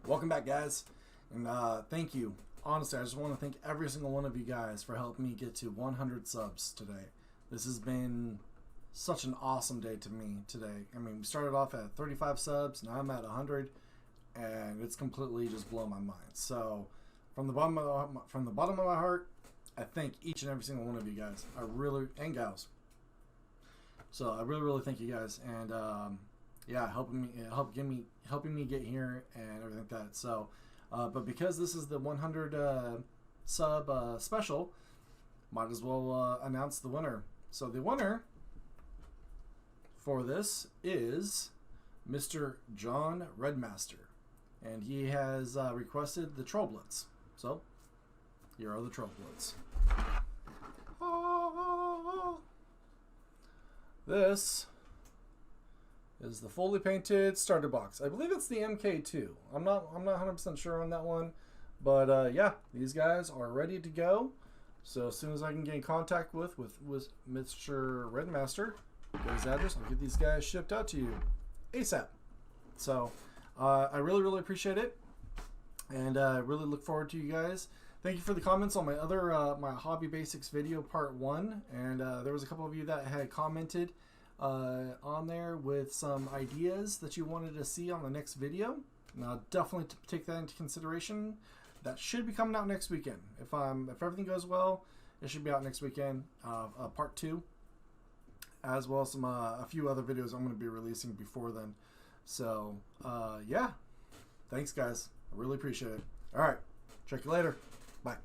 Welcome back, guys, and thank you. Honestly, I just want to thank every single one of you guys for helping me get to 100 subs today. This has been such an awesome day to me today. I mean, we started off at 35 subs, now I'm at 100, and it's completely just blown my mind. So, from the bottom of my heart, I thank each and every single one of you guys. I really, and gals. So I really thank you guys, and yeah, helping me get here and everything like that. So, but because this is the 100 sub special, might as well announce the winner. So the winner for this is Mr. John Redmaster, and he has requested the Troll Blitz. So here are the Troll Blitz. This is the fully painted starter box. I believe it's the MK2. I'm not 100% sure on that one, but yeah, these guys are ready to go. So as soon as I can get in contact with Mr. Redmaster, get his address, I'll get these guys shipped out to you ASAP. So I really appreciate it, and I really look forward to you guys. Thank you for the comments on my other my Hobby Basics video part 1, and there was a couple of you that had commented on there with some ideas that you wanted to see on the next video. And I'll definitely take that into consideration. That should be coming out next weekend. If everything goes well, it should be out next weekend. Part 2, as well as some a few other videos I'm going to be releasing before then. So yeah, thanks guys. I really appreciate it. All right, check you later. Bye.